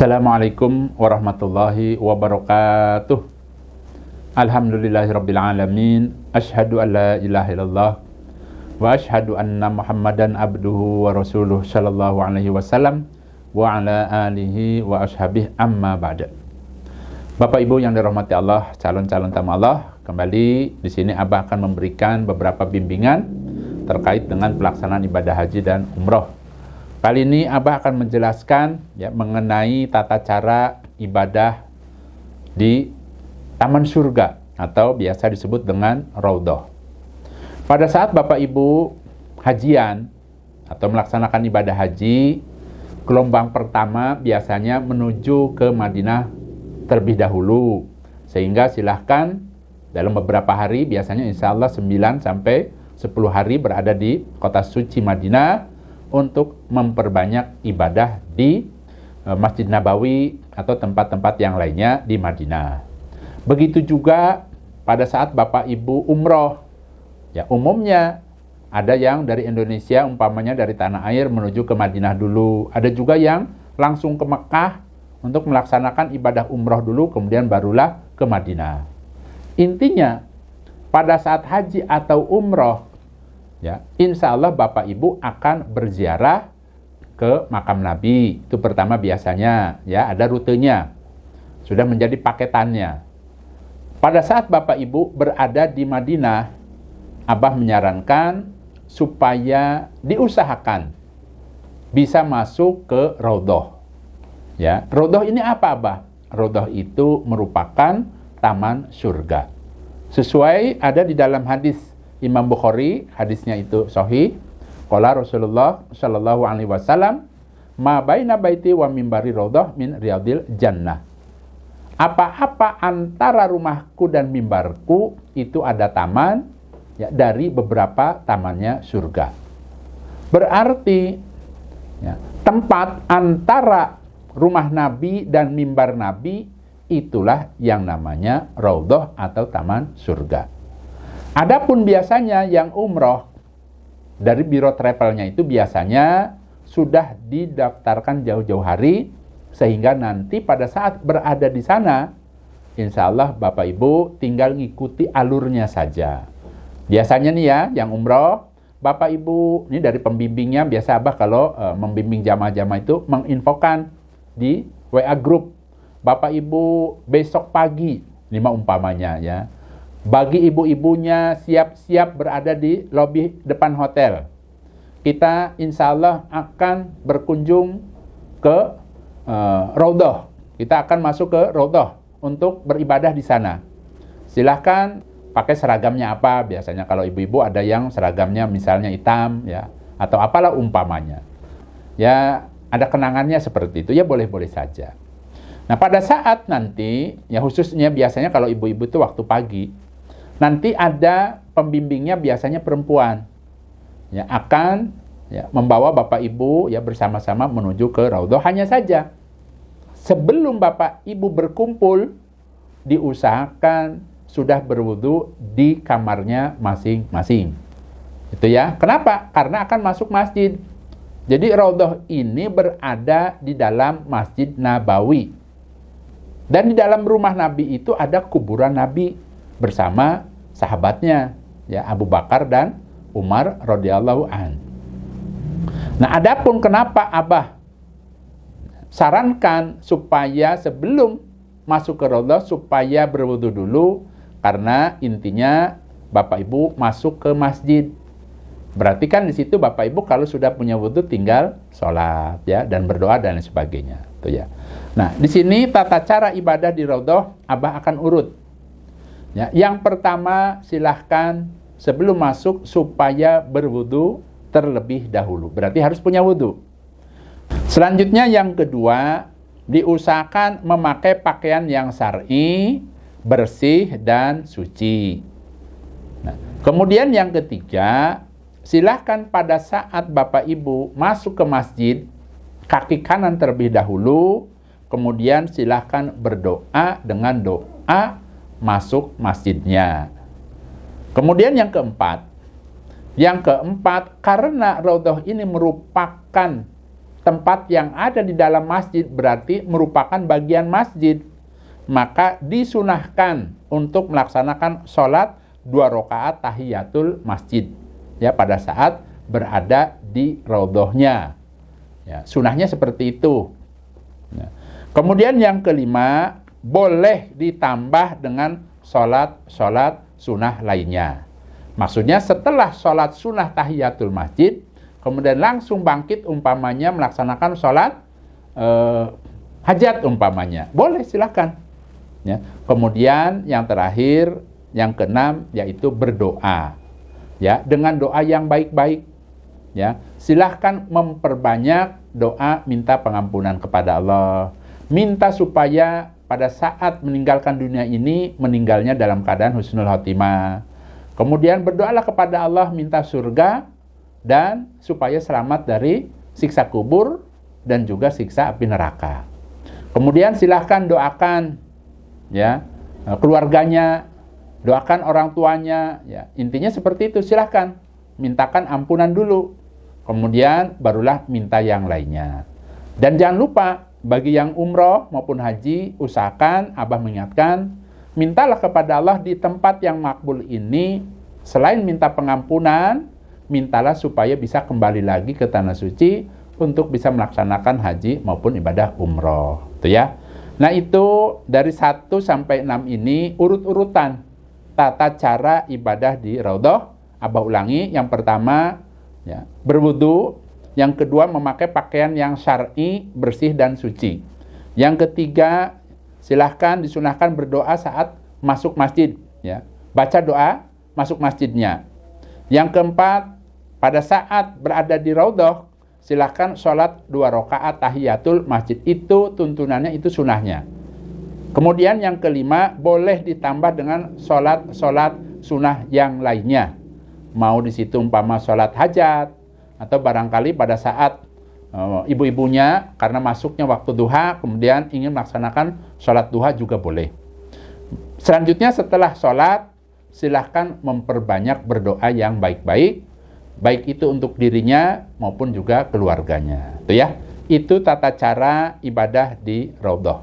Assalamualaikum warahmatullahi wabarakatuh. Alhamdulillahirrabbilalamin. Ashhadu an la ilaha illallah wa ashhadu anna Muhammadan abduhu wa rasuluh sallallahu alaihi wasallam wa ala alihi wa ashabihi amma ba'da. Bapak Ibu yang dirahmati Allah, calon-calon tamu Allah, kembali di sini Abah akan memberikan beberapa bimbingan terkait dengan pelaksanaan ibadah haji dan umroh. Kali ini Abah akan menjelaskan mengenai tata cara ibadah di Taman Surga atau biasa disebut dengan Raudhah. Pada saat Bapak Ibu hajian atau melaksanakan ibadah haji, gelombang pertama biasanya menuju ke Madinah terlebih dahulu. Sehingga silahkan dalam beberapa hari, biasanya insya Allah 9 sampai 10 hari berada di kota suci Madinah untuk memperbanyak ibadah di Masjid Nabawi atau tempat-tempat yang lainnya di Madinah. Begitu juga pada saat Bapak Ibu umroh. Ya, umumnya ada yang dari Indonesia, umpamanya dari tanah air menuju ke Madinah dulu. Ada juga yang langsung ke Mekah untuk melaksanakan ibadah umroh dulu, kemudian barulah ke Madinah. Intinya, pada saat haji atau umroh, ya, insya Allah Bapak Ibu akan berziarah ke makam Nabi. Itu pertama biasanya, ya, ada rutenya. Sudah menjadi paketannya. Pada saat Bapak Ibu berada di Madinah, Abah menyarankan supaya diusahakan bisa masuk ke Raudhah. Ya, Raudhah ini apa, Abah? Raudhah itu merupakan taman surga. Sesuai ada di dalam hadis Imam Bukhari, hadisnya itu sahih. Qala Rasulullah sallallahu alaihi wasallam, "Ma baina baiti wa mimbari raudhah min riyadil jannah." Apa-apa antara rumahku dan mimbarku itu ada taman, ya, dari beberapa tamannya surga. Berarti ya, tempat antara rumah Nabi dan mimbar Nabi itulah yang namanya Raudhah atau taman surga. Adapun biasanya yang umroh dari biro travelnya itu biasanya sudah didaftarkan jauh-jauh hari, sehingga nanti pada saat berada di sana, insya Allah Bapak Ibu tinggal ngikuti alurnya saja. Biasanya nih ya, yang umroh, Bapak Ibu, ini dari pembimbingnya, biasa Abah kalau membimbing jamaah-jamaah itu menginfokan di WA group. Bapak Ibu besok pagi, ini mah umpamanya ya, bagi ibu-ibunya siap-siap berada di lobi depan hotel. Kita insya Allah akan berkunjung ke Raudhah. Kita akan masuk ke Raudhah untuk beribadah di sana. Silahkan pakai seragamnya apa. Biasanya kalau ibu-ibu ada yang seragamnya misalnya hitam, ya, atau apalah umpamanya. Ya, ada kenangannya seperti itu. Ya boleh-boleh saja. Nah, pada saat nanti, ya khususnya biasanya kalau ibu-ibu itu waktu pagi, nanti ada pembimbingnya biasanya perempuan, ya, akan ya, membawa Bapak Ibu ya bersama-sama menuju ke Raudhah. Hanya saja sebelum Bapak Ibu berkumpul, diusahakan sudah berwudu di kamarnya masing-masing. Itu ya. Kenapa? Karena akan masuk masjid. Jadi Raudhah ini berada di dalam Masjid Nabawi. Dan di dalam rumah Nabi itu ada kuburan Nabi bersama sahabatnya, ya, Abu Bakar dan Umar radhiyallahu an. Nah, adapun kenapa Abah sarankan supaya sebelum masuk ke Raudhah supaya berwudu dulu, karena intinya Bapak Ibu masuk ke masjid. Berarti kan di situ Bapak Ibu kalau sudah punya wudu tinggal sholat, ya, dan berdoa dan lain sebagainya, tuh ya. Nah, di sini tata cara ibadah di Raudhah Abah akan urut. Ya, yang pertama, silahkan sebelum masuk supaya berwudu terlebih dahulu. Berarti harus punya wudu. Selanjutnya yang kedua, diusahakan memakai pakaian yang syar'i, bersih dan suci. Nah, kemudian yang ketiga, silahkan pada saat Bapak Ibu masuk ke masjid, kaki kanan terlebih dahulu, kemudian silahkan berdoa dengan doa masuk masjidnya. Kemudian yang keempat, karena Raudhah ini merupakan tempat yang ada di dalam masjid berarti merupakan bagian masjid. Maka disunahkan untuk melaksanakan sholat 2 rakaat tahiyatul masjid ya pada saat berada di raudhahnya. Ya, sunahnya seperti itu. Ya. Kemudian yang kelima, boleh ditambah dengan sholat sunnah lainnya. Maksudnya setelah sholat sunnah tahiyatul masjid, kemudian langsung bangkit umpamanya melaksanakan sholat hajat umpamanya. Boleh, silakan. Ya. Kemudian yang terakhir, yang keenam, yaitu berdoa. Ya, dengan doa yang baik-baik. Ya, silahkan memperbanyak doa minta pengampunan kepada Allah. Minta supaya pada saat meninggalkan dunia ini, meninggalnya dalam keadaan husnul khotimah. Kemudian berdoalah kepada Allah minta surga dan supaya selamat dari siksa kubur dan juga siksa api neraka. Kemudian silahkan doakan ya keluarganya, doakan orang tuanya, ya intinya seperti itu. Silahkan mintakan ampunan dulu, kemudian barulah minta yang lainnya. Dan jangan lupa bagi yang umroh maupun haji, usahakan Abah mengingatkan, mintalah kepada Allah di tempat yang makbul ini, selain minta pengampunan, mintalah supaya bisa kembali lagi ke tanah suci untuk bisa melaksanakan haji maupun ibadah umroh. Itu ya. Nah itu dari 1 sampai 6 ini urut-urutan tata cara ibadah di raudhah. Abah ulangi, yang pertama ya, berwudu, yang kedua memakai pakaian yang syar'i, bersih dan suci. Yang ketiga, silahkan disunahkan berdoa saat masuk masjid ya. Baca doa masuk masjidnya. Yang keempat, pada saat berada di raudhah, silahkan sholat 2 rakaat tahiyatul masjid. Itu tuntunannya, itu sunahnya. Kemudian yang kelima, boleh ditambah dengan sholat sunnah yang lainnya. Mau di situ umpama sholat hajat, atau barangkali pada saat ibu-ibunya karena masuknya waktu duha, kemudian ingin melaksanakan sholat duha juga boleh. Selanjutnya setelah sholat, silahkan memperbanyak berdoa yang baik-baik, baik itu untuk dirinya maupun juga keluarganya. Itu ya, itu tata cara ibadah di raudhah.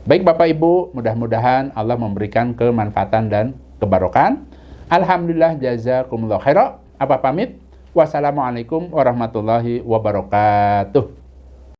Baik Bapak Ibu, mudah-mudahan Allah memberikan kemanfaatan dan kebarokan. Alhamdulillah, jazakumullah khairan. Apa pamit? Wassalamualaikum warahmatullahi wabarakatuh.